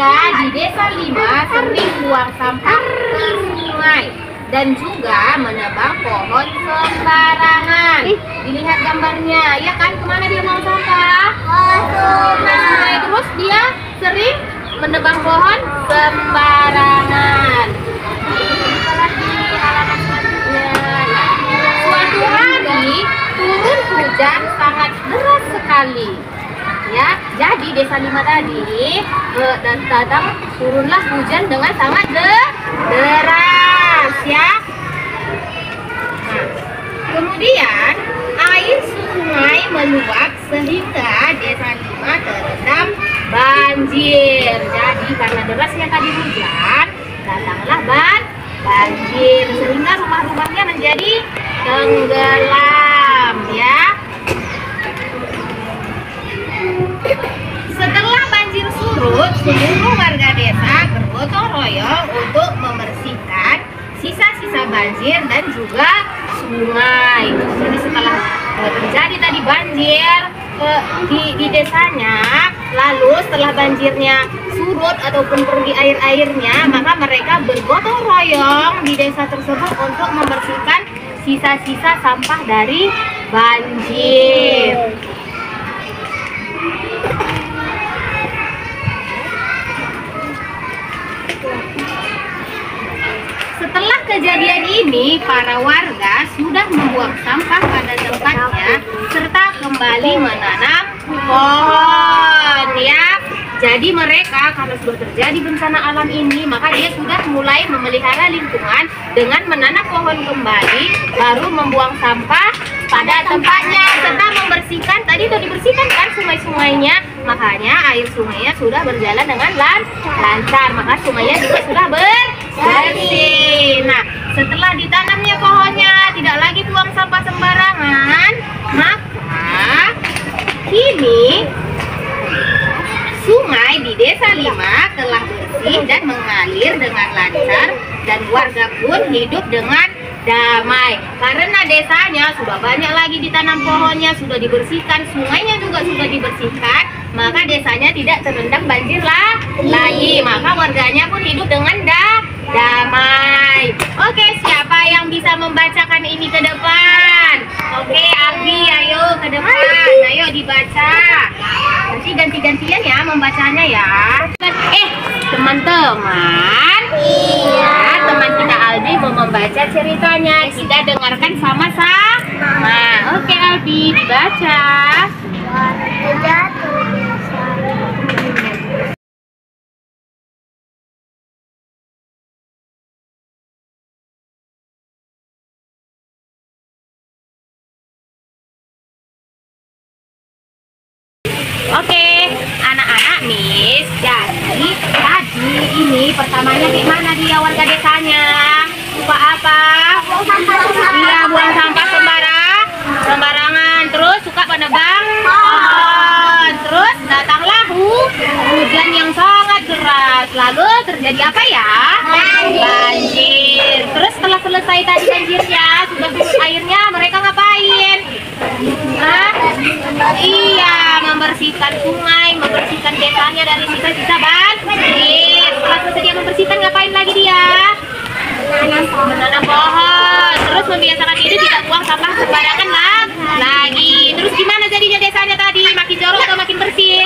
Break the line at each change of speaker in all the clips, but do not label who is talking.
warga di Desa Lima sering buang sampah ke sungai dan juga menebang pohon sembarangan. Dilihat gambarnya, ya kan? Kemana dia buang sampah? Ke sungai. Terus dia sering menebang pohon sembarangan. Suatu hari turun hujan sangat deras sekali. Ya, jadi Desa Lima tadi datang turunlah hujan dengan sangat deras ya. Nah, kemudian air sungai meluap sehingga Desa Lima terendam banjir. Jadi karena derasnya tadi hujan, datanglah banjir sehingga rumah-rumahnya menjadi tenggelam ya. Setelah banjir surut, seluruh warga desa bergotong royong untuk membersihkan sisa-sisa banjir dan juga sungai. Jadi setelah terjadi tadi banjir di desanya, lalu setelah banjirnya surut ataupun pergi air-airnya, maka mereka bergotong royong di desa tersebut untuk membersihkan sisa-sisa sampah dari banjir. Setelah kejadian ini, para warga sudah membuang sampah pada tempatnya serta kembali menanam pohon ya. Jadi mereka karena sudah terjadi bencana alam ini, maka dia sudah mulai memelihara lingkungan dengan menanam pohon kembali, baru membuang sampah pada tempatnya serta membersihkan. Tadi sudah dibersihkan kan sungai-sungainya, makanya air sungainya sudah berjalan dengan lancar, maka sungainya juga sudah bersih. Nah, setelah ditanamnya pohonnya, tidak lagi buang sampah sembarangan, maka kini sungai di Desa Lima telah bersih dan mengalir dengan lancar dan warga pun hidup dengan damai. Karena desanya sudah banyak lagi ditanam pohonnya, sudah dibersihkan, sungainya juga sudah dibersihkan, maka desanya tidak terendam banjir lagi. Maka warganya pun hidup dengan damai. Oke, siapa yang bisa membacakan ini ke depan? Oke, Abi, ayo ke depan. Ayo dibaca. Nanti ganti-gantian ya membacanya ya. Teman-teman. Iya, teman kita Albi mau membaca ceritanya. Kita dengarkan sama-sama. Oke, Albi, dibaca. Oke, anak-anak Miss. Jadi tadi ini pertamanya gimana dia warga desanya? Lupa apa? Iya, buang sampah sembarangan. Terus suka menebang pohon. Terus datanglah hujan yang sangat deras. Lalu terjadi apa ya? Banjir. Terus setelah selesai tadi banjirnya, sudah surut airnya, mereka ngapain? Iya, membersihkan sungai, membersihkan desanya dari sisa-sisa banjir. Setelah selesai dia membersihkan, ngapain lagi dia? Menanam pohon. Terus membiasakan diri tidak buang sampah sembarangan lagi. Terus gimana jadinya desanya tadi? Makin jorok atau makin bersih?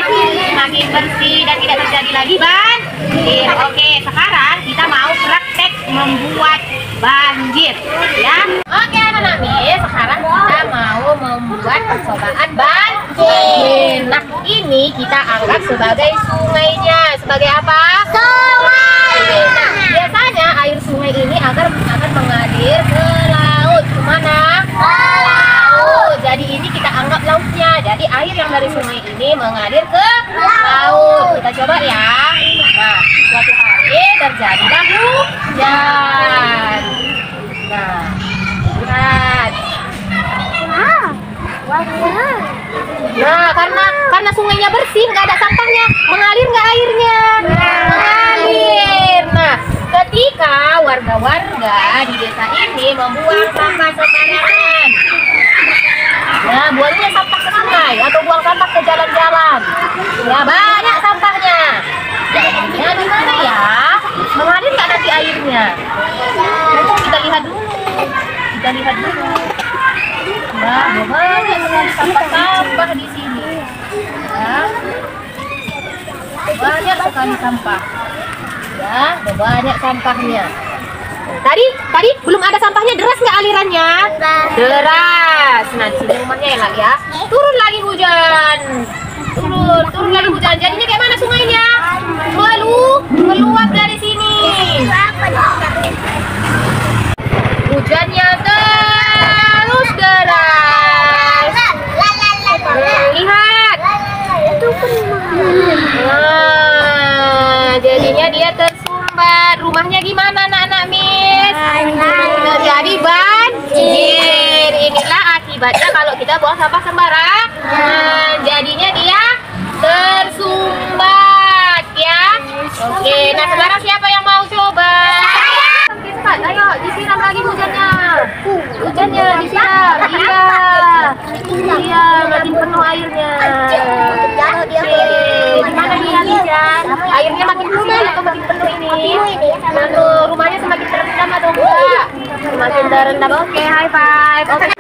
Makin bersih dan tidak terjadi lagi banjir. Oke, sekarang kita mau praktek membuat banjir ya. Oke anak-anak Miss, sekarang kita mau membuat percobaan banjir. Nah, ini kita anggap sebagai sungainya. Sebagai apa? Sungai. Nah, biasanya air sungai ini akan mengalir ke laut. Kemana? Ke laut. Jadi ini kita anggap lautnya. Jadi air yang dari sungai ini mengalir ke laut. Kita coba ya. Nah, suatu hari terjadilah hujan. Nah, lihat. Nah, karena sungainya bersih, nggak ada sampahnya, mengalir nggak airnya? Mengalir. Nah, ketika warga-warga di desa ini membuang sampah sembarangan, nah buangnya sampah ke sungai atau buang sampah ke jalan-jalan, ya banyak sampahnya. Jadinya sampahnya. Kita lihat dulu. Nah, banyak sekali sampah-sampah di sini. Ya. Banyak sekali sampah. Ya, banyak sampahnya. Tadi belum ada sampahnya, deras nggak alirannya? Deras. Nah, di sini rumahnya enak ya. Turun lagi hujan. Turun lagi hujan. Jadinya kayak mana sungainya? Meluap dari sini. Hujannya terus deras. Lihat. Nah, jadinya dia tersumbat. Rumahnya gimana anak-anak Miss? Terjadi banjir. Inilah akibatnya kalau kita buang sampah sembarangan. Jadinya dia tersumbat ya. Oke, nah sekarang siapa yang mau coba? Cepat, ayo disiram lagi hujannya. Hujannya disiram. Iya, makin penuh airnya. Gimana dia hujan? Airnya makin full atau makin penuh ini? Lalu rumahnya semakin terendam atau enggak? Semakin terendam. Oke, high five. Oke.